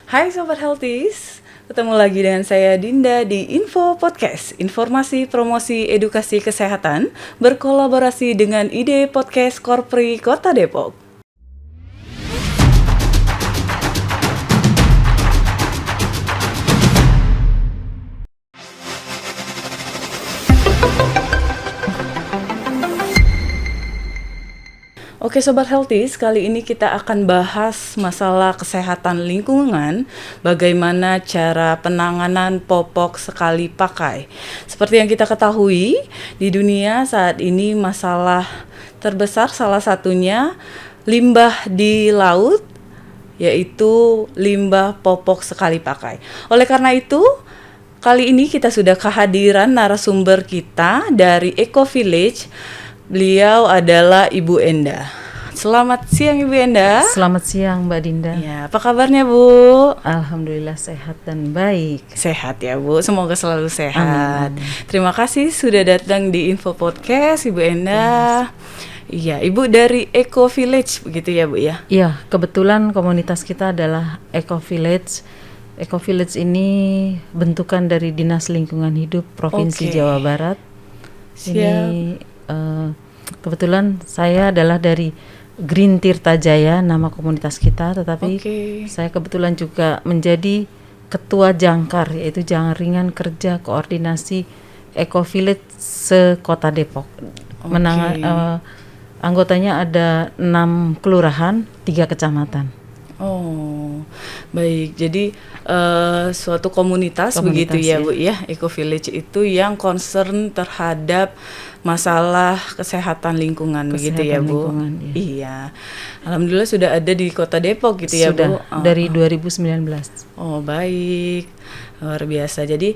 Hai Sobat Healthies, ketemu lagi dengan saya Dinda di Info Podcast, informasi promosi edukasi kesehatan berkolaborasi dengan Ide Podcast Korpri Kota Depok. Oke Sobat Healthies, kali ini kita akan bahas masalah kesehatan lingkungan, bagaimana cara penanganan popok sekali pakai. Seperti yang kita ketahui, di dunia saat ini masalah terbesar salah satunya limbah di laut, yaitu limbah popok sekali pakai. Oleh karena itu, kali ini kita sudah kehadiran narasumber kita dari Eco Village. Beliau adalah Ibu Enda. Selamat siang Ibu Enda. Selamat siang Mbak Dinda. Ya, apa kabarnya Bu? Alhamdulillah sehat dan baik. Sehat ya Bu, semoga selalu sehat. Amin. Terima kasih sudah datang di Info Podcast Ibu Enda. Iya, Ibu dari Eco Village begitu ya Bu ya? Iya, kebetulan komunitas kita adalah Eco Village. Eco Village ini bentukan dari Dinas Lingkungan Hidup Provinsi Oke. Jawa Barat. Siap. Ini kebetulan saya adalah dari Green Tirta Jaya, nama komunitas kita, tetapi Oke. saya kebetulan juga menjadi ketua Jangkar, yaitu Jaringan Kerja Koordinasi Eco Village se-Kota Depok. Oke. Anggotanya ada 6 kelurahan, 3 kecamatan. Oh, baik. Jadi suatu komunitas begitu ya Komunitas, Bu ya. Eco Village itu yang concern terhadap masalah kesehatan lingkungan begitu ya Kesehatan Bu. lingkungan, iya. Iya. Alhamdulillah sudah ada di Kota Depok gitu ya Bu. Sudah dari 2019. Oh, baik. Luar biasa. Jadi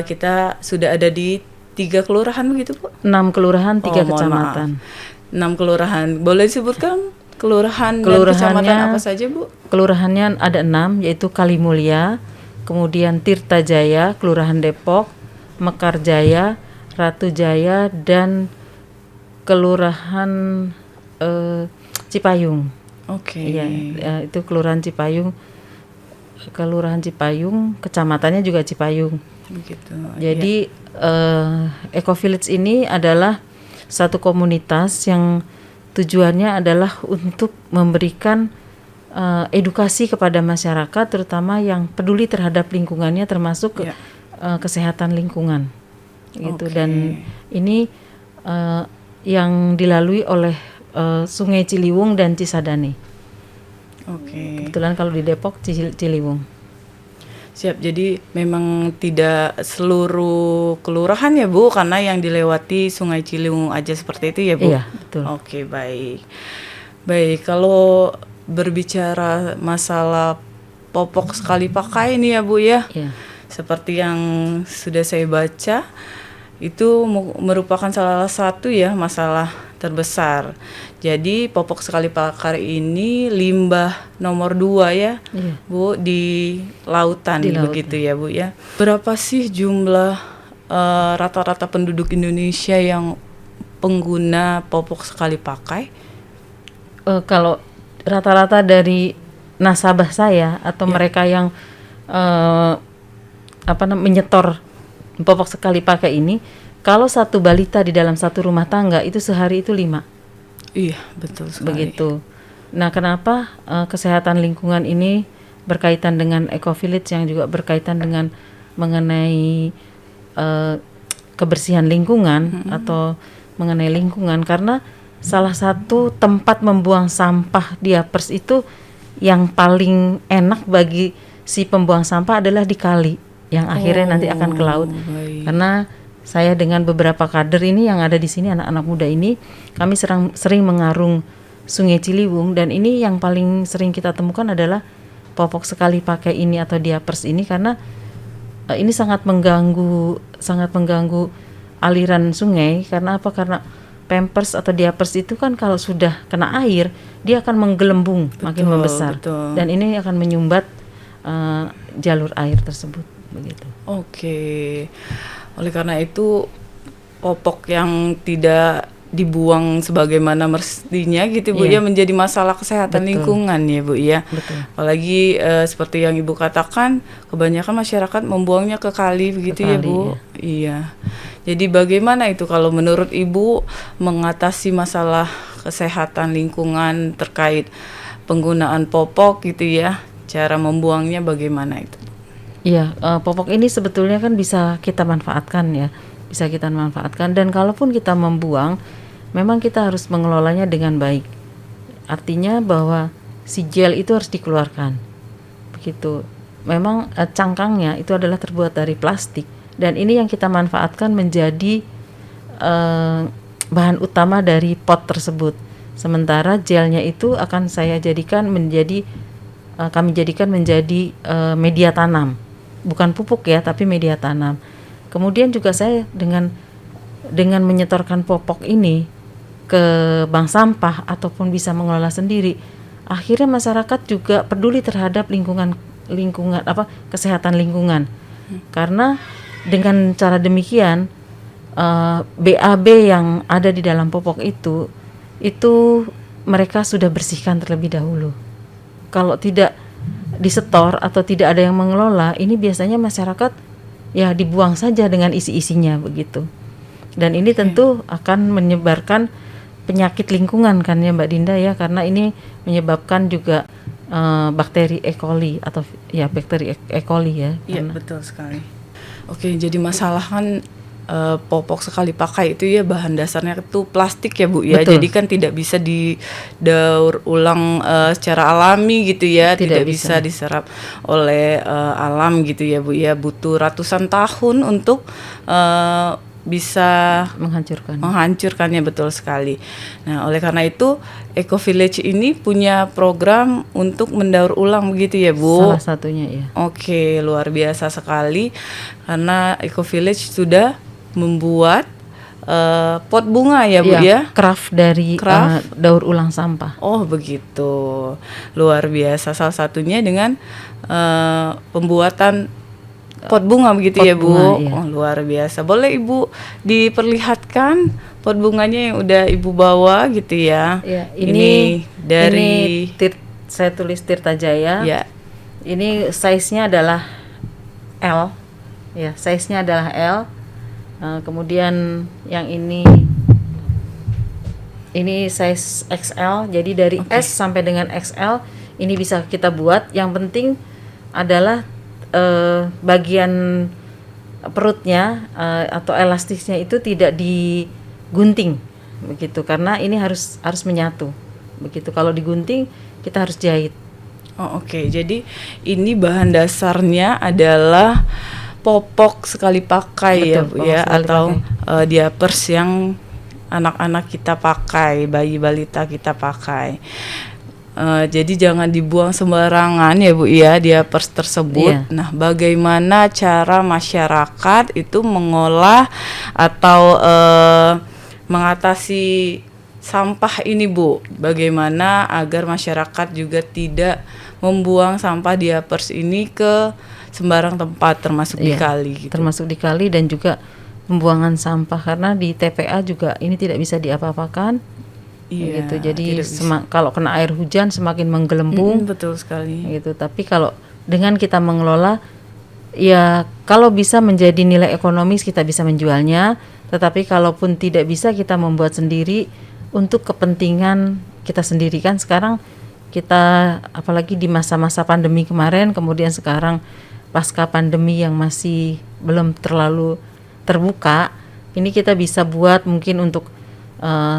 kita sudah ada di 3 kelurahan begitu Bu. 6 kelurahan, 3 Oh, mohon kecamatan. maaf. 6 kelurahan. Boleh disebutkan kelurahan dan kecamatan apa saja Bu? Kelurahannya ada 6, yaitu Kalimulya, kemudian Tirta Jaya, Kelurahan Depok, Mekar Jaya, Ratu Jaya, dan Kelurahan Cipayung. Oke. Iya, itu Kelurahan Cipayung. Kelurahan Cipayung, kecamatannya juga Cipayung. Begitu. Jadi Eco Village ini adalah satu komunitas yang tujuannya adalah untuk memberikan edukasi kepada masyarakat, terutama yang peduli terhadap lingkungannya, termasuk kesehatan lingkungan, gitu. Oke. Dan ini yang dilalui oleh Sungai Ciliwung dan Cisadane. Oke. Kebetulan kalau di Depok Ciliwung. Siap. Jadi memang tidak seluruh kelurahan ya Bu, karena yang dilewati Sungai Ciliwung aja seperti itu ya Bu. Iya, betul. Oke, baik. Baik, kalau berbicara masalah popok sekali pakai ini ya Bu ya. Iya. Seperti yang sudah saya baca, itu merupakan salah satu ya masalah terbesar. Jadi popok sekali pakai ini limbah nomor 2 ya, Iya. Bu, di lautan Di lautan. begitu ya Bu ya. Berapa sih jumlah rata-rata penduduk Indonesia yang pengguna popok sekali pakai? Kalau rata-rata dari nasabah saya atau mereka yang menyetor popok sekali pakai ini, kalau satu balita di dalam satu rumah tangga itu sehari itu 5. Iya, betul sekali. Begitu. Nah, kenapa kesehatan lingkungan ini berkaitan dengan Eco Village yang juga berkaitan dengan mengenai kebersihan lingkungan atau mengenai lingkungan, karena salah satu tempat membuang sampah diapers itu yang paling enak bagi si pembuang sampah adalah di kali yang akhirnya nanti akan ke laut. Baik. Karena saya dengan beberapa kader ini yang ada di sini, anak-anak muda ini, kami sering mengarung Sungai Ciliwung, dan ini yang paling sering kita temukan adalah popok sekali pakai ini atau diapers ini, karena ini sangat mengganggu aliran sungai. Karena apa? Karena pampers atau diapers itu kan kalau sudah kena air dia akan menggelembung, makin membesar, betul. dan ini akan menyumbat jalur air tersebut, begitu. Oke. Oleh karena itu popok yang tidak dibuang sebagaimana mestinya gitu Bu ya, menjadi masalah kesehatan lingkungan ya Bu ya. Betul. Apalagi seperti yang Ibu katakan, kebanyakan masyarakat membuangnya ke kali begitu ya Bu. Iya. Jadi bagaimana itu kalau menurut Ibu mengatasi masalah kesehatan lingkungan terkait penggunaan popok gitu ya? Cara membuangnya bagaimana itu? Iya, popok ini sebetulnya kan bisa kita manfaatkan ya. Bisa kita manfaatkan, dan kalaupun kita membuang, memang kita harus mengelolanya dengan baik. Artinya bahwa si gel itu harus dikeluarkan. Begitu. Memang cangkangnya itu adalah terbuat dari plastik, dan ini yang kita manfaatkan menjadi bahan utama dari pot tersebut. Sementara gelnya itu akan kami jadikan menjadi media tanam. Bukan pupuk ya, tapi media tanam. Kemudian juga saya dengan menyetorkan popok ini ke bank sampah ataupun bisa mengelola sendiri, akhirnya masyarakat juga peduli terhadap kesehatan lingkungan. Karena dengan cara demikian BAB yang ada di dalam popok itu mereka sudah bersihkan terlebih dahulu. Kalau tidak disetor atau tidak ada yang mengelola, ini biasanya masyarakat ya dibuang saja dengan isi-isinya begitu. Dan ini tentu akan menyebarkan penyakit lingkungan kan ya Mbak Dinda ya, karena ini menyebabkan juga bakteri E. coli atau ya bakteri E. coli ya. Iya betul sekali. Oke, jadi masalah kan popok sekali pakai itu ya bahan dasarnya itu plastik ya Bu ya. Betul. Jadi kan tidak bisa didaur ulang secara alami gitu ya, tidak bisa diserap oleh alam gitu ya Bu ya. Butuh ratusan tahun untuk bisa menghancurkannya, betul sekali. Nah, oleh karena itu Eco Village ini punya program untuk mendaur ulang begitu ya Bu. Salah satunya ya. Oke, luar biasa sekali karena Eco Village sudah membuat pot bunga ya Bu ya. Craft dari daur ulang sampah. Oh begitu, luar biasa. Salah satunya dengan pembuatan pot bunga begitu pot ya Bu. Iya. Oh luar biasa. Boleh Ibu diperlihatkan pot bunganya yang udah Ibu bawa gitu ya? Ya, ini dari saya tulis Tirta Jaya. Ya. Ini size-nya adalah L. Ya, size-nya adalah L. Kemudian yang ini size XL. Jadi dari S sampai dengan XL ini bisa kita buat. Yang penting adalah bagian perutnya atau elastisnya itu tidak digunting begitu, karena ini harus menyatu begitu. Kalau digunting kita harus jahit. Oh oke. Jadi ini bahan dasarnya adalah popok sekali pakai. Betul, ya Bu ya, atau diapers yang anak-anak kita pakai, bayi balita kita pakai. Jadi jangan dibuang sembarangan ya Bu ya, diapers tersebut. Nah, bagaimana cara masyarakat itu mengolah atau mengatasi sampah ini Bu? Bagaimana agar masyarakat juga tidak membuang sampah diapers ini ke sembarang tempat, termasuk di kali gitu. Termasuk di kali dan juga pembuangan sampah, karena di TPA juga ini tidak bisa diapa-apakan. Iya, gitu. Jadi kalau kena air hujan semakin menggelembung. Betul sekali. Gitu. Tapi kalau dengan kita mengelola, ya kalau bisa menjadi nilai ekonomis kita bisa menjualnya. Tetapi kalaupun tidak bisa, kita membuat sendiri untuk kepentingan kita sendiri. Kan sekarang kita apalagi di masa-masa pandemi kemarin, kemudian sekarang pasca pandemi yang masih belum terlalu terbuka, ini kita bisa buat mungkin untuk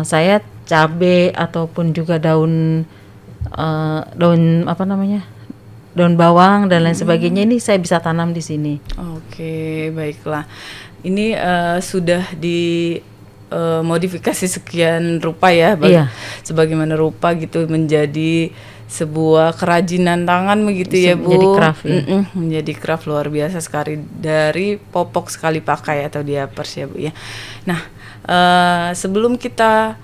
saya cabai ataupun juga daun bawang dan lain sebagainya, ini saya bisa tanam di sini. Oke, baiklah. Ini sudah dimodifikasi sekian rupa ya, sebagaimana rupa gitu menjadi sebuah kerajinan tangan begitu ya Bu. Menjadi craft ya. Menjadi craft luar biasa sekali dari popok sekali pakai atau diapers ya Bu ya. Nah, sebelum kita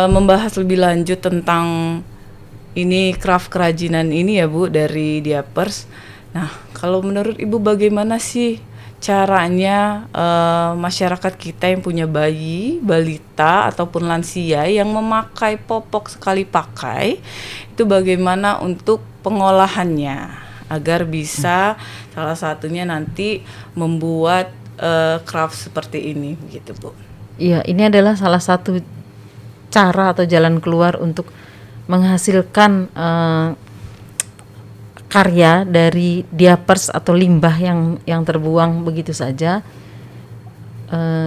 membahas lebih lanjut tentang ini craft kerajinan ini ya Bu dari diapers. Nah, kalau menurut Ibu bagaimana sih caranya masyarakat kita yang punya bayi, balita ataupun lansia yang memakai popok sekali pakai itu bagaimana untuk pengolahannya agar bisa salah satunya nanti membuat craft seperti ini begitu Bu. Iya, ini adalah salah satu cara atau jalan keluar untuk menghasilkan karya dari diapers atau limbah yang terbuang begitu saja,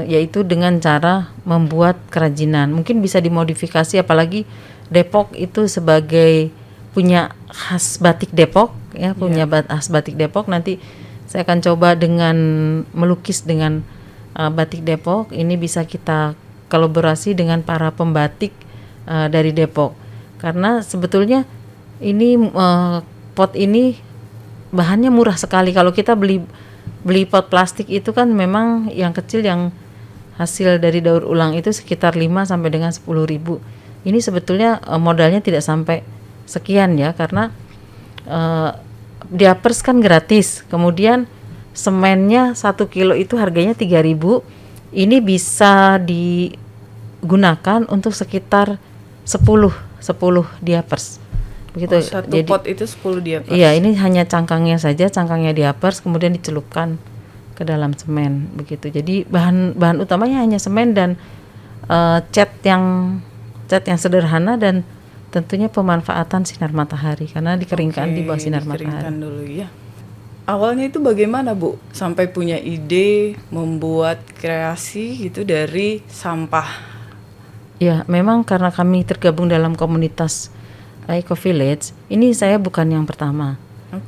yaitu dengan cara membuat kerajinan. Mungkin bisa dimodifikasi, apalagi Depok itu sebagai punya khas batik Depok ya, punya khas batik Depok. Nanti saya akan coba dengan melukis dengan batik Depok. Ini bisa kita kolaborasi dengan para pembatik dari Depok, karena sebetulnya ini pot ini bahannya murah sekali. Kalau kita beli pot plastik itu kan memang yang kecil yang hasil dari daur ulang itu sekitar 5 sampai dengan 10 ribu. Ini sebetulnya modalnya tidak sampai sekian ya, karena diapers kan gratis. Kemudian semennya 1 kilo itu harganya 3.000. Ini bisa digunakan untuk sekitar 10 diapers. Begitu. Satu Jadi pot itu 10 diapers. iya, ini hanya cangkangnya saja, cangkangnya diapers, kemudian dicelupkan ke dalam semen begitu. Jadi bahan utamanya hanya semen dan cat yang sederhana, dan tentunya pemanfaatan sinar matahari karena dikeringkan di bawah sinar matahari. Dulu ya. Awalnya itu bagaimana Bu sampai punya ide membuat kreasi gitu dari sampah? Ya, memang karena kami tergabung dalam komunitas Eco Village, ini saya bukan yang pertama.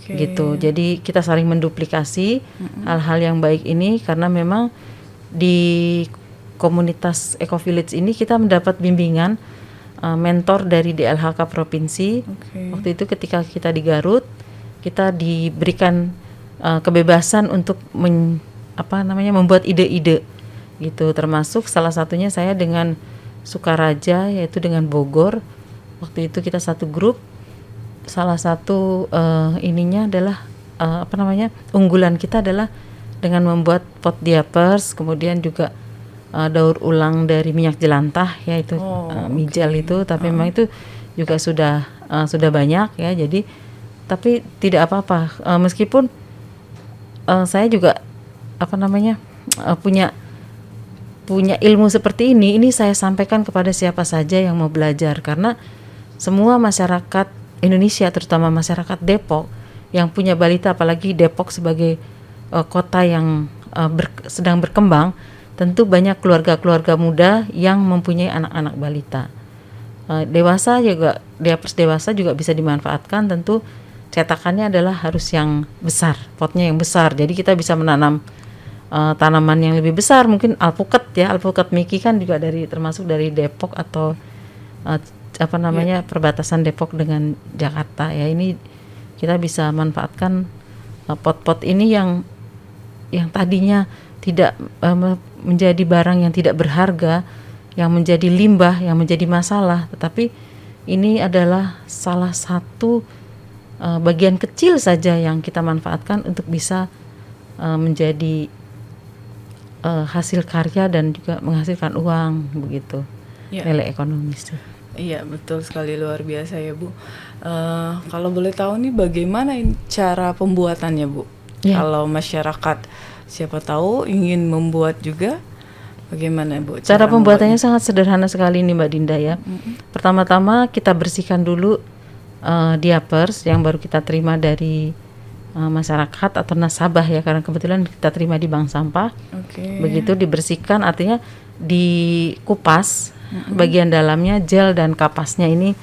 Gitu. Jadi kita saling menduplikasi hal-hal yang baik ini, karena memang di komunitas Eco Village ini kita mendapat bimbingan mentor dari DLHK provinsi. Waktu itu ketika kita di Garut, kita diberikan kebebasan untuk membuat ide-ide gitu, termasuk salah satunya saya dengan Sukaraja, yaitu dengan Bogor. Waktu itu kita satu grup, salah satu ininya adalah unggulan kita adalah dengan membuat pot diapers, kemudian juga daur ulang dari minyak jelantah, yaitu mijal itu, tapi memang itu juga sudah banyak ya. Jadi tapi tidak apa-apa, meskipun saya juga punya ilmu seperti ini saya sampaikan kepada siapa saja yang mau belajar, karena semua masyarakat Indonesia, terutama masyarakat Depok yang punya balita, apalagi Depok sebagai kota yang sedang berkembang, tentu banyak keluarga-keluarga muda yang mempunyai anak-anak balita. Dewasa juga, diapers dewasa juga bisa dimanfaatkan. Tentu cetakannya adalah harus yang besar, potnya yang besar. Jadi kita bisa menanam tanaman yang lebih besar, mungkin alpukat Miki kan juga termasuk dari Depok atau perbatasan Depok dengan Jakarta ya. Ini kita bisa manfaatkan pot-pot ini yang tadinya tidak menjadi barang yang tidak berharga, yang menjadi limbah, yang menjadi masalah, tetapi ini adalah salah satu bagian kecil saja yang kita manfaatkan untuk bisa menjadi hasil karya dan juga menghasilkan uang begitu, nilai ekonomis. Iya, betul sekali, luar biasa ya Bu. Kalau boleh tahu nih bagaimana cara pembuatannya Bu? Kalau masyarakat siapa tahu ingin membuat juga, bagaimana Bu? Cara pembuatannya sangat sederhana sekali nih Mbak Dinda ya. Pertama-tama kita bersihkan dulu diapers yang baru kita terima dari masyarakat atau nasabah ya, karena kebetulan kita terima di bank sampah. Begitu dibersihkan, artinya dikupas bagian dalamnya, gel dan kapasnya ini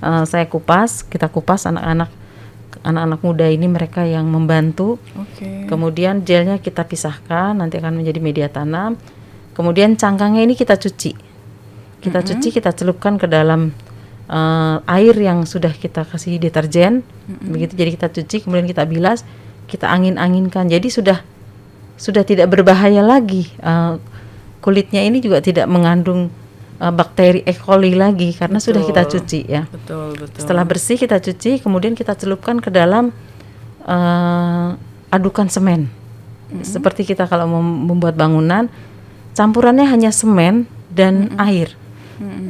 saya kupas, kita kupas, anak-anak muda ini mereka yang membantu. Kemudian gelnya kita pisahkan, nanti akan menjadi media tanam. Kemudian cangkangnya ini kita cuci, kita celupkan ke dalam air yang sudah kita kasih deterjen, begitu. Jadi kita cuci, kemudian kita bilas, kita angin-anginkan. Jadi sudah tidak berbahaya lagi. Kulitnya ini juga tidak mengandung bakteri E. coli lagi karena sudah kita cuci ya. Betul. Setelah bersih kita cuci, kemudian kita celupkan ke dalam adukan semen. Seperti kita kalau membuat bangunan, campurannya hanya semen dan air.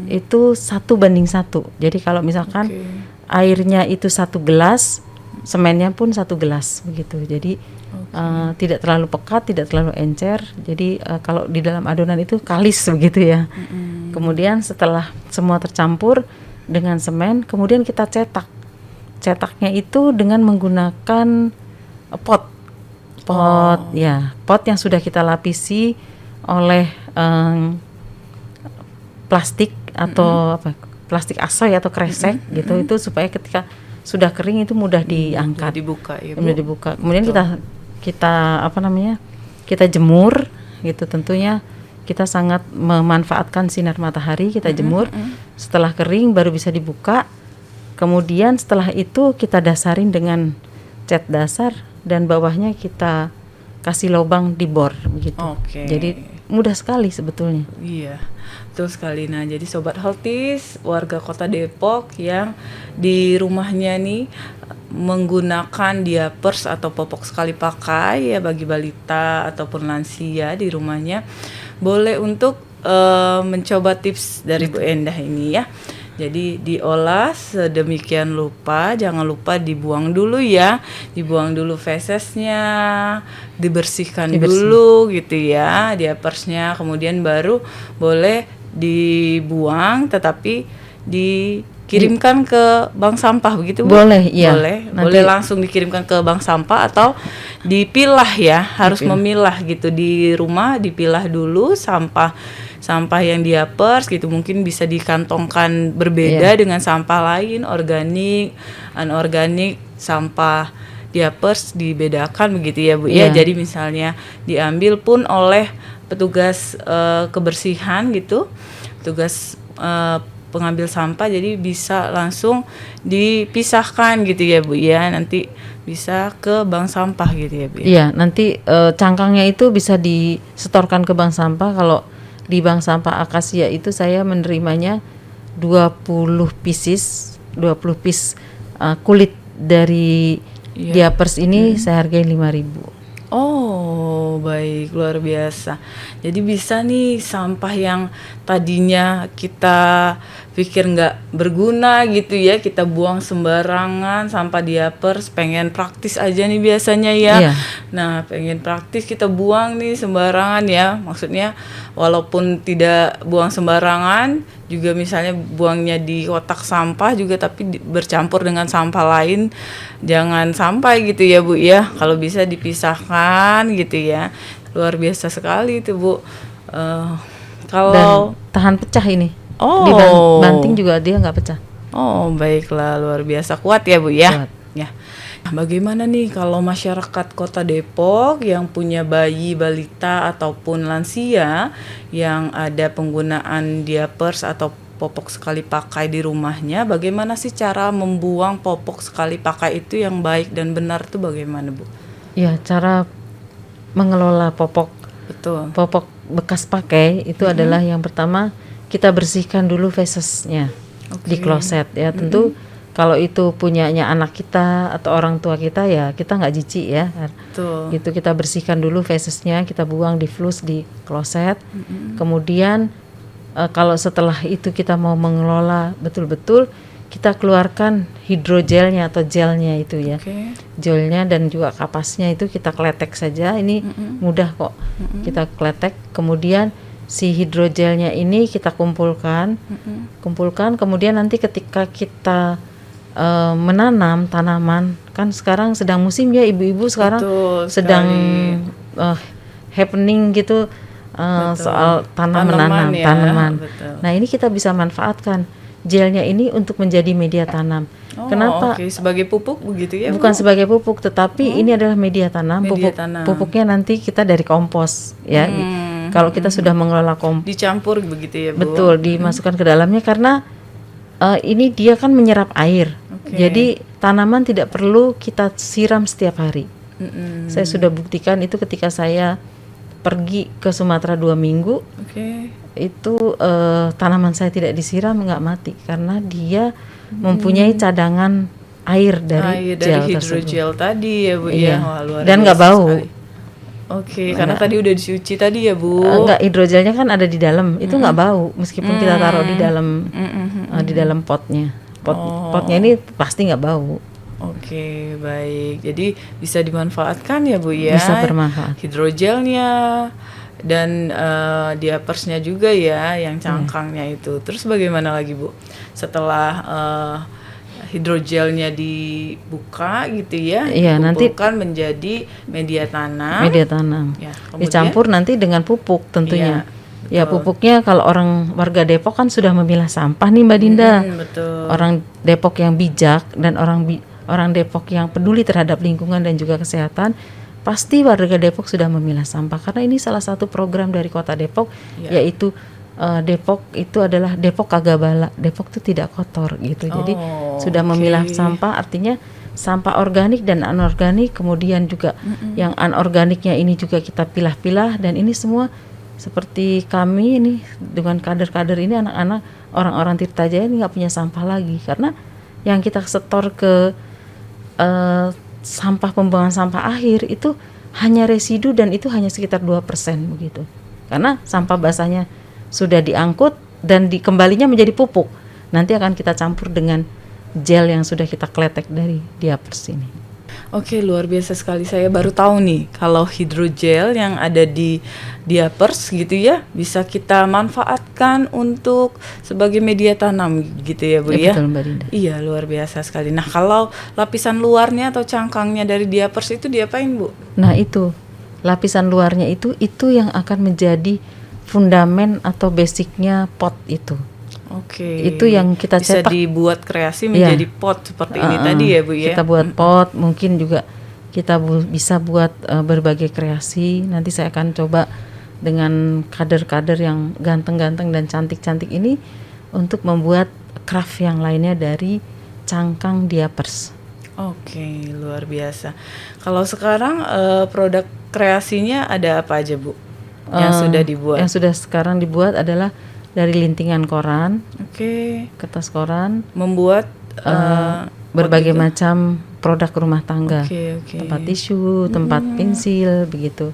Itu 1:1. Jadi kalau misalkan airnya itu 1 gelas, semennya pun 1 gelas begitu. Jadi tidak terlalu pekat, tidak terlalu encer. Jadi kalau di dalam adonan itu kalis begitu ya. Kemudian setelah semua tercampur dengan semen, kemudian kita cetak. Cetaknya itu dengan menggunakan pot ya, pot yang sudah kita lapisi oleh plastik atau plastik asoy atau kresek gitu, itu supaya ketika sudah kering itu mudah diangkat, dibuka ya, Bu. mudah dibuka. Kemudian kita jemur gitu, tentunya kita sangat memanfaatkan sinar matahari, kita jemur. Setelah kering baru bisa dibuka. Kemudian setelah itu kita dasarin dengan cat dasar dan bawahnya kita kasih lubang di bor begitu. Jadi mudah sekali sebetulnya. Iya, betul sekali. Nah, jadi Sobat Holtis, warga Kota Depok yang di rumahnya nih menggunakan diapers atau popok sekali pakai ya bagi balita ataupun lansia di rumahnya, boleh untuk mencoba tips dari Bu Endah ini ya. Jadi diolah sedemikian rupa, jangan lupa dibuang dulu ya, dibuang dulu fesesnya, dibersihkan dulu gitu ya, diapersnya, kemudian baru boleh dibuang, tetapi dikirimkan ke bank sampah begitu, Bu? Boleh, iya. Boleh langsung dikirimkan ke bank sampah atau dipilah ya, harus memilah gitu di rumah, dipilah dulu sampah yang diapers gitu, mungkin bisa dikantongkan berbeda dengan sampah lain, organik, anorganik, sampah diapers dibedakan begitu ya, Bu ya. Jadi misalnya diambil pun oleh petugas kebersihan gitu, petugas pengambil sampah, jadi bisa langsung dipisahkan gitu ya, Bu ya. Nanti bisa ke bank sampah gitu ya, Bu ya. Iya, nanti cangkangnya itu bisa disetorkan ke bank sampah. Kalau di bank sampah Akasia itu saya menerimanya 20 piece kulit dari diapers ini saya hargai 5.000. Oh, baik, luar biasa. Jadi bisa nih sampah yang tadinya kita pikir nggak berguna gitu ya, kita buang sembarangan, sampah diapers, pengen praktis aja nih biasanya ya. Nah, pengen praktis kita buang nih sembarangan ya. Maksudnya walaupun tidak buang sembarangan, juga misalnya buangnya di kotak sampah juga, tapi bercampur dengan sampah lain, jangan sampai gitu ya, Bu ya. Kalau bisa dipisahkan gitu ya. Luar biasa sekali itu, Bu. Kalau dan tahan pecah ini. Oh, banting juga dia nggak pecah. Oh, baiklah, luar biasa kuat ya, Bu ya. Kuat. Ya. Bagaimana nih kalau masyarakat Kota Depok yang punya bayi, balita ataupun lansia yang ada penggunaan diapers atau popok sekali pakai di rumahnya, bagaimana sih cara membuang popok sekali pakai itu yang baik dan benar itu bagaimana, Bu? Ya, cara mengelola popok bekas pakai itu adalah yang pertama kita bersihkan dulu fesesnya di kloset ya. Tentu kalau itu punyanya anak kita atau orang tua kita ya kita nggak jijik ya. Gitu kita bersihkan dulu fesesnya, kita buang di flus di kloset. Kemudian kalau setelah itu kita mau mengelola betul-betul, kita keluarkan hidrogelnya atau gelnya itu ya. Gelnya dan juga kapasnya itu kita kletek saja. Ini mudah kok. Kita kletek, kemudian si hidrogelnya ini kita kumpulkan, kemudian nanti ketika kita menanam tanaman, kan sekarang sedang musim ya, ibu-ibu sekarang sedang happening gitu soal menanam ya, tanaman. Nah, ini kita bisa manfaatkan gelnya ini untuk menjadi media tanam. Kenapa? Sebagai pupuk begitu ya? Bukan sebagai pupuk, tetapi ini adalah media tanam. Pupuknya nanti kita dari kompos ya. Kalau kita sudah mengelola kompos, dicampur begitu ya, Bu? Betul, dimasukkan ke dalamnya karena ini dia kan menyerap air. Jadi tanaman tidak perlu kita siram setiap hari. Saya sudah buktikan itu ketika saya pergi ke Sumatera 2 minggu. Itu tanaman saya tidak disiram, nggak mati karena dia mempunyai cadangan air dari gel hidrogel tadi ya, Bu ya. Dan nggak bau. Oke, karena tadi udah dicuci tadi ya, Bu. Enggak, hidrogelnya kan ada di dalam, itu nggak bau meskipun kita taruh di dalam potnya. Potnya ini pasti nggak bau. Oke, baik. Jadi bisa dimanfaatkan ya, Bu ya. Bisa bermanfaat. Hidrogelnya dan diapersnya juga ya, yang cangkangnya itu. Terus bagaimana lagi, Bu? Setelah hidrogelnya dibuka gitu ya, Iya, nanti dikumpulkan menjadi media tanam. media tanam. Ya, kemudian Dicampur nanti dengan pupuk tentunya. Iya, Ya, pupuknya kalau orang warga Depok kan sudah memilah sampah nih Mbak Dinda. betul. Orang Depok yang bijak dan orang Depok yang peduli terhadap lingkungan dan juga kesehatan, pasti warga Depok sudah memilah sampah karena ini salah satu program dari Kota Depok, yaitu Depok itu adalah Depok kagak bala, Depok itu tidak kotor gitu. Jadi sudah memilah sampah, artinya sampah organik dan anorganik, kemudian juga yang anorganiknya ini juga kita pilah-pilah, dan ini semua seperti kami ini dengan kader-kader ini, anak-anak orang-orang Tirta Jaya ini nggak punya sampah lagi karena yang kita setor ke sampah pembuangan sampah akhir itu hanya residu dan itu hanya sekitar 2% begitu. Karena sampah basahnya sudah diangkut dan dikembalinya menjadi pupuk. Nanti akan kita campur dengan gel yang sudah kita kletek dari diapers ini. Oke, luar biasa sekali. Saya baru tahu nih kalau hidrogel yang ada di diapers gitu ya, bisa kita manfaatkan untuk sebagai media tanam gitu ya, Bu ya. Betul Mbak Dinda. Iya, luar biasa sekali. Nah, kalau lapisan luarnya atau cangkangnya dari diapers itu diapain, Bu? Nah, itu lapisan luarnya itu yang akan menjadi fundamen atau basicnya pot itu. Oke. Itu yang kita bisa cetak. dibuat kreasi menjadi pot seperti ini tadi ya, Bu ya. Kita buat pot, mungkin juga kita bisa buat berbagai kreasi. Nanti saya akan coba dengan kader-kader yang ganteng-ganteng dan cantik-cantik ini untuk membuat craft yang lainnya dari cangkang diapers. Oke, luar biasa. Kalau sekarang produk kreasinya ada apa aja, Bu? Yang sudah dibuat? Yang sudah sekarang dibuat adalah dari lintingan koran, Oke. kertas koran, Membuat berbagai macam produk rumah tangga, Oke. tempat tisu, tempat pensil, begitu.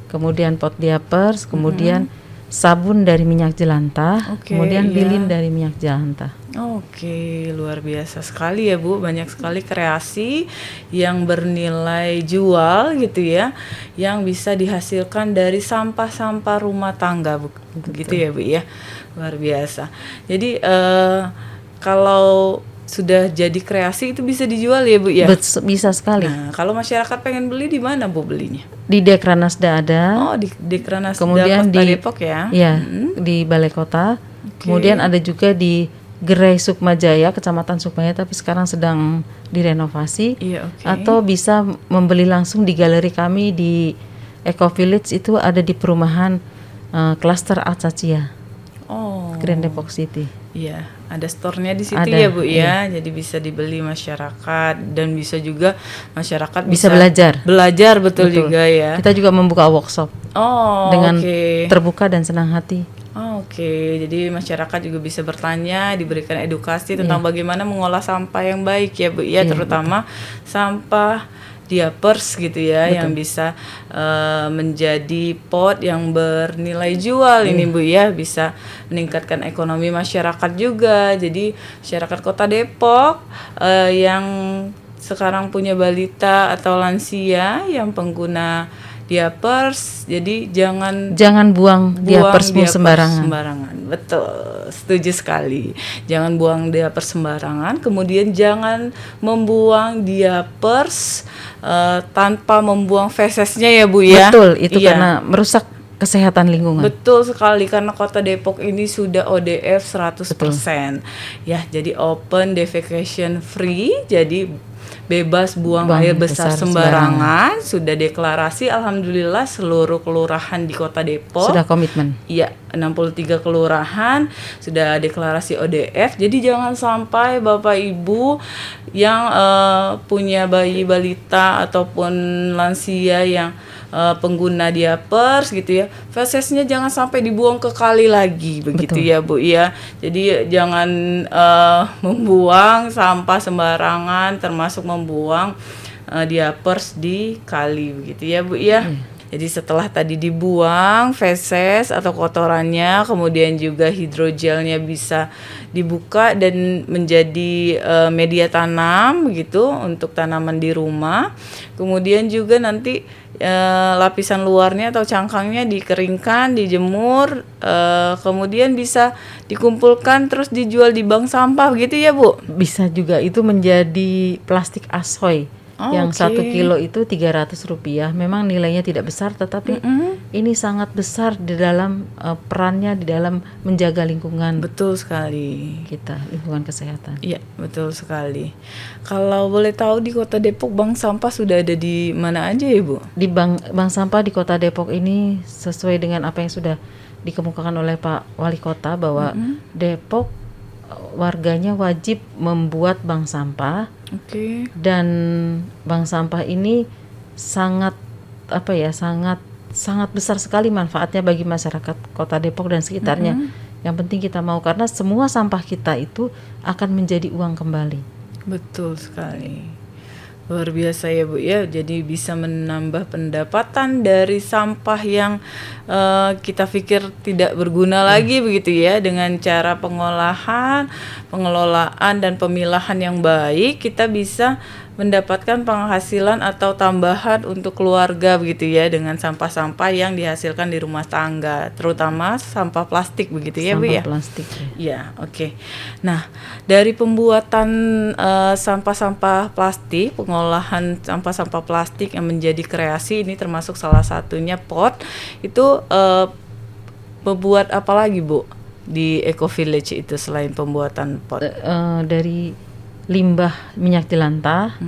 Kemudian pot diapers, kemudian sabun dari minyak jelantah, Oke, kemudian iya. lilin dari minyak jelantah. Oke, luar biasa sekali ya, Bu. Banyak sekali kreasi yang bernilai jual gitu ya, yang bisa dihasilkan dari sampah-sampah rumah tangga, Bu. Gitu ya, Bu ya. Luar biasa. Jadi kalau sudah jadi kreasi itu bisa dijual ya, Bu ya. Bisa sekali. Nah, kalau masyarakat pengen beli di mana, Bu, belinya? Di Dekranasda ada, Oh, di Dekranasda kemudian Kota di Depok ya. Ya, di Balai Kota. Kemudian ada juga di Gerai Sukmajaya, Kecamatan Sukmajaya, tapi sekarang sedang direnovasi. Iya, oke. Atau bisa membeli langsung di galeri kami di Eco Village, itu ada di perumahan Klaster Acacia, Oh. Grand Depok City. Iya, ada store-nya di situ Ada, ya, Bu ya. Jadi bisa dibeli masyarakat dan bisa juga masyarakat Bisa belajar. Belajar betul juga ya. Kita juga membuka workshop Oh, dengan oke. terbuka dan senang hati. Oke, jadi masyarakat juga bisa bertanya, diberikan edukasi tentang bagaimana mengolah sampah yang baik ya, Bu ya, terutama sampah diapers gitu ya, yang bisa menjadi pot yang bernilai jual ini, Bu ya, bisa meningkatkan ekonomi masyarakat juga. Jadi masyarakat Kota Depok yang sekarang punya balita atau lansia yang pengguna diapers, jadi jangan buang diapersmu sembarangan. Betul, setuju sekali. Jangan buang diapers sembarangan. Kemudian jangan membuang diapers tanpa membuang fesesnya ya, Bu ya. Betul, itu Iya. karena merusak kesehatan lingkungan. Betul sekali, karena Kota Depok ini sudah ODF 100%. Ya, jadi open defecation free, jadi bebas buang air besar sembarangan. Sudah deklarasi, alhamdulillah seluruh kelurahan di Kota Depok. Sudah komitmen. Iya, 63 kelurahan sudah deklarasi ODF. Jadi jangan sampai Bapak Ibu yang punya bayi balita ataupun lansia yang pengguna diapers gitu ya, fesesnya jangan sampai dibuang ke kali lagi begitu. Betul. Ya, Bu ya. Jadi jangan membuang sampah sembarangan, termasuk membuang diapers di kali begitu ya, Bu ya. Jadi setelah tadi dibuang feses atau kotorannya, kemudian juga hidrogelnya bisa dibuka dan menjadi media tanam gitu untuk tanaman di rumah. Kemudian juga nanti lapisan luarnya atau cangkangnya dikeringkan, dijemur, kemudian bisa dikumpulkan terus dijual di bank sampah gitu ya Bu? Bisa juga itu menjadi plastik asoy. Yang 1 kilo itu Rp300. Memang nilainya tidak besar, tetapi ini sangat besar di dalam perannya di dalam menjaga lingkungan Betul sekali. kita, lingkungan kesehatan. Iya, betul sekali. Kalau boleh tahu di Kota Depok bank sampah sudah ada di mana aja ya Bu? Di bank sampah di Kota Depok ini sesuai dengan apa yang sudah dikemukakan oleh Pak Wali Kota bahwa Depok warganya wajib membuat bank sampah. Oke. Dan bank sampah ini sangat sangat besar sekali manfaatnya bagi masyarakat Kota Depok dan sekitarnya. Yang penting kita mau, karena semua sampah kita itu akan menjadi uang kembali. Betul sekali. Luar biasa ya Bu ya. Jadi bisa menambah pendapatan dari sampah yang kita pikir tidak berguna lagi begitu ya, dengan cara pengolahan, pengelolaan dan pemilahan yang baik, kita bisa mendapatkan penghasilan atau tambahan untuk keluarga begitu ya, dengan sampah-sampah yang dihasilkan di rumah tangga, terutama sampah plastik begitu ya Bu ya. Sampah plastik ya. Ya, oke. Nah, dari pembuatan sampah-sampah plastik, pengolahan sampah-sampah plastik yang menjadi kreasi, ini termasuk salah satunya pot, itu membuat apa lagi Bu di Eco Village itu selain pembuatan pot? Dari limbah minyak jelantah,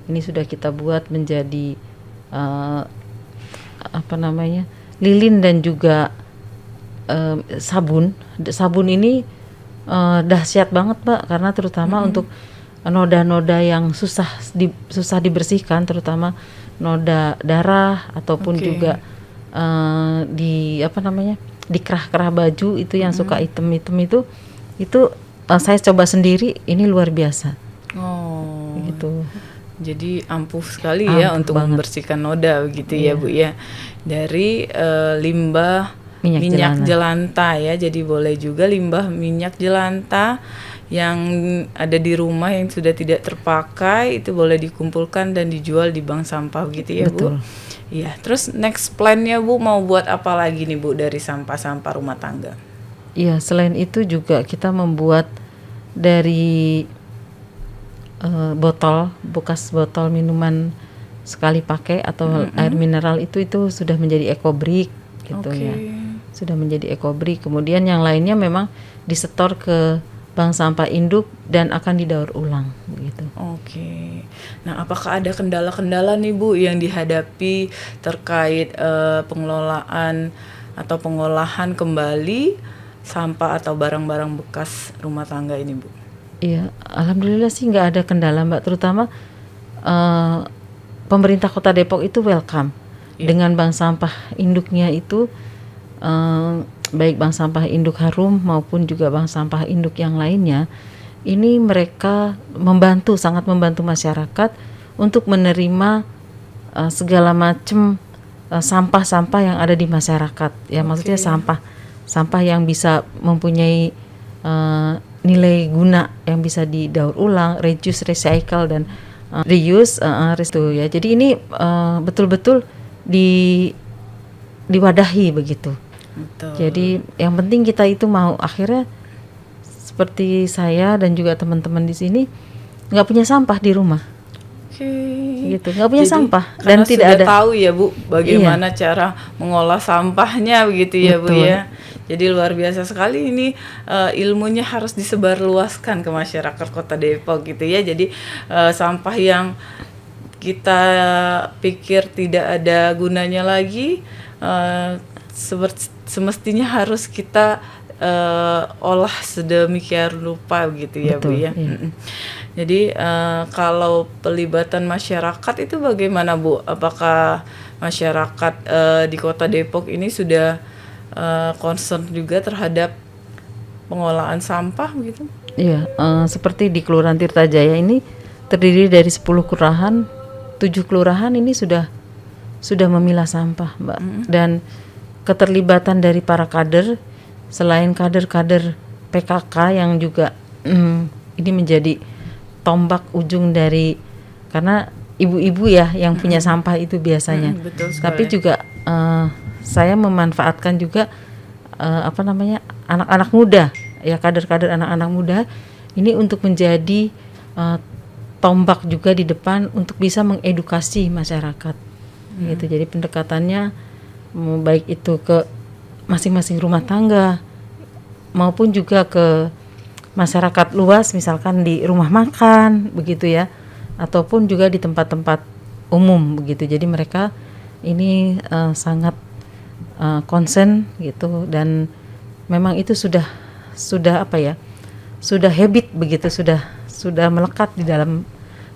ini sudah kita buat menjadi lilin dan juga sabun. Sabun ini dahsyat banget Mbak, karena terutama untuk noda-noda yang susah dibersihkan, terutama noda darah ataupun juga di kerah-kerah baju itu yang suka hitam-hitam itu saya coba sendiri, ini luar biasa. Oh, gitu. Jadi ampuh sekali ya untuk membersihkan noda begitu ya Bu ya, dari limbah minyak jelantah ya. Jadi boleh juga limbah minyak jelantah yang ada di rumah yang sudah tidak terpakai, itu boleh dikumpulkan dan dijual di bank sampah begitu ya Bu. Betul. Iya, terus next plan-nya Bu mau buat apa lagi nih Bu dari sampah-sampah rumah tangga? Iya, selain itu juga kita membuat dari bekas botol minuman sekali pakai atau air mineral itu sudah menjadi ekobrik gitu ya. Sudah menjadi ekobrik. Kemudian yang lainnya memang disetor ke bank sampah induk dan akan didaur ulang begitu. Oke. Nah, apakah ada kendala-kendala nih Bu yang dihadapi terkait pengelolaan atau pengolahan kembali sampah atau barang-barang bekas rumah tangga ini Bu? Iya, alhamdulillah sih nggak ada kendala Mbak, terutama pemerintah Kota Depok itu welcome dengan bank sampah induknya itu, baik bank sampah induk Harum maupun juga bank sampah induk yang lainnya. Ini mereka sangat membantu masyarakat untuk menerima segala macam sampah-sampah yang ada di masyarakat. Ya, maksudnya sampah yang bisa mempunyai nilai guna yang bisa didaur ulang, reduce, recycle dan reuse, restore ya. Jadi ini betul-betul diwadahi begitu. Betul. Jadi yang penting kita itu mau, akhirnya seperti saya dan juga teman-teman di sini nggak punya sampah di rumah. Gitu, nggak punya sampah dan tidak ada. Tahu ya Bu bagaimana cara mengolah sampahnya begitu ya. Betul. Bu ya. Jadi luar biasa sekali ini, ilmunya harus disebarluaskan ke masyarakat Kota Depok gitu ya. Jadi sampah yang kita pikir tidak ada gunanya lagi, semestinya harus kita olah sedemikian rupa gitu ya. Betul, Bu ya. Iya. Jadi kalau pelibatan masyarakat itu bagaimana Bu? Apakah masyarakat di Kota Depok ini sudah concern juga terhadap pengolahan sampah gitu? Iya, seperti di Kelurahan Tirtajaya ini terdiri dari 10 kelurahan, 7 kelurahan ini sudah sudah memilah sampah, Mbak. Dan keterlibatan dari para kader, selain kader-kader PKK yang juga ini menjadi tombak ujung dari, karena ibu-ibu ya yang punya sampah itu biasanya. Betul sekali. Tapi juga saya memanfaatkan juga anak-anak muda, ya kader-kader anak-anak muda ini untuk menjadi tombak juga di depan untuk bisa mengedukasi masyarakat. Gitu. Jadi pendekatannya baik itu ke masing-masing rumah tangga maupun juga ke masyarakat luas, misalkan di rumah makan begitu ya, ataupun juga di tempat-tempat umum begitu. Jadi mereka ini sangat concern gitu, dan memang itu sudah habit begitu, sudah melekat di dalam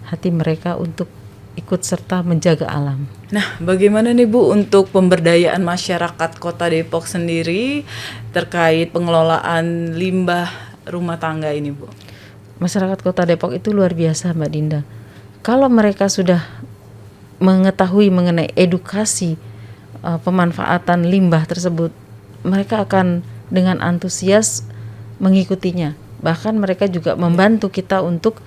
hati mereka untuk ikut serta menjaga alam. Nah, bagaimana nih Bu untuk pemberdayaan masyarakat Kota Depok sendiri terkait pengelolaan limbah rumah tangga ini, Bu? Masyarakat Kota Depok itu luar biasa, Mbak Dinda. Kalau mereka sudah mengetahui mengenai edukasi pemanfaatan limbah tersebut, mereka akan dengan antusias mengikutinya. Bahkan mereka juga membantu kita untuk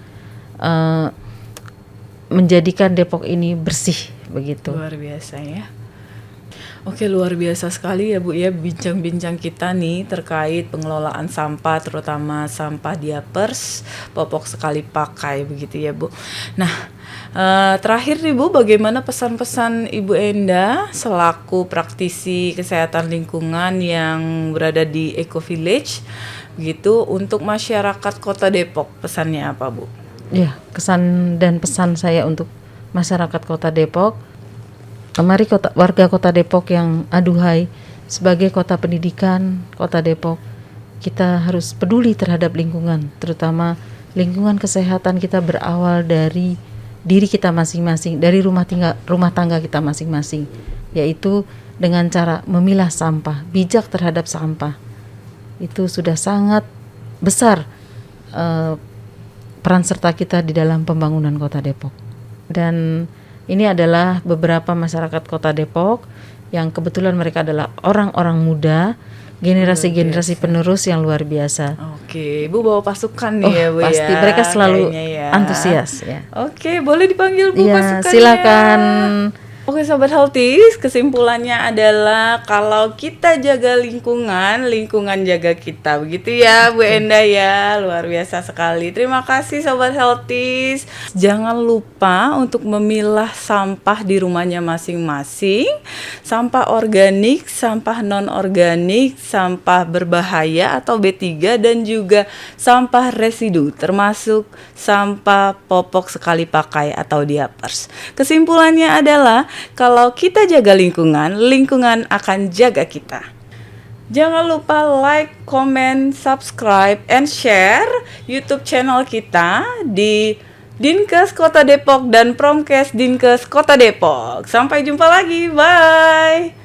menjadikan Depok ini bersih begitu. Luar biasa ya. Oke, luar biasa sekali ya Bu ya bincang-bincang kita nih terkait pengelolaan sampah, terutama sampah diapers, popok sekali pakai begitu ya Bu. Nah, terakhir nih Bu, bagaimana pesan-pesan Ibu Enda selaku praktisi kesehatan lingkungan yang berada di Eco Village gitu untuk masyarakat Kota Depok, pesannya apa Bu? Ya, kesan dan pesan saya untuk masyarakat Kota Depok, mari warga Kota Depok yang aduhai, sebagai kota pendidikan Kota Depok, kita harus peduli terhadap lingkungan, terutama lingkungan kesehatan kita berawal dari diri kita masing-masing, dari rumah tangga kita masing-masing, yaitu dengan cara memilah sampah, bijak terhadap sampah. Itu sudah sangat besar peran serta kita di dalam pembangunan Kota Depok. Dan ini adalah beberapa masyarakat Kota Depok yang kebetulan mereka adalah orang-orang muda, generasi-generasi penerus yang luar biasa. Oke, Bu bawa pasukan nih ya Bu pasti. ya. Mereka selalu ya antusias ya. Oke, boleh dipanggil Bu Ya, pasukannya. silakan. Oke Sobat Healthies, kesimpulannya adalah kalau kita jaga lingkungan, lingkungan jaga kita. Begitu ya Bu Enda ya, luar biasa sekali. Terima kasih Sobat Healthies. Jangan lupa untuk memilah sampah di rumahnya masing-masing. Sampah organik, sampah non-organik, sampah berbahaya atau B3, dan juga sampah residu termasuk sampah popok sekali pakai atau diapers. Kesimpulannya adalah kalau kita jaga lingkungan, lingkungan akan jaga kita. Jangan lupa like, comment, subscribe, and share YouTube channel kita di Dinkes Kota Depok dan Promkes Dinkes Kota Depok. Sampai jumpa lagi, bye!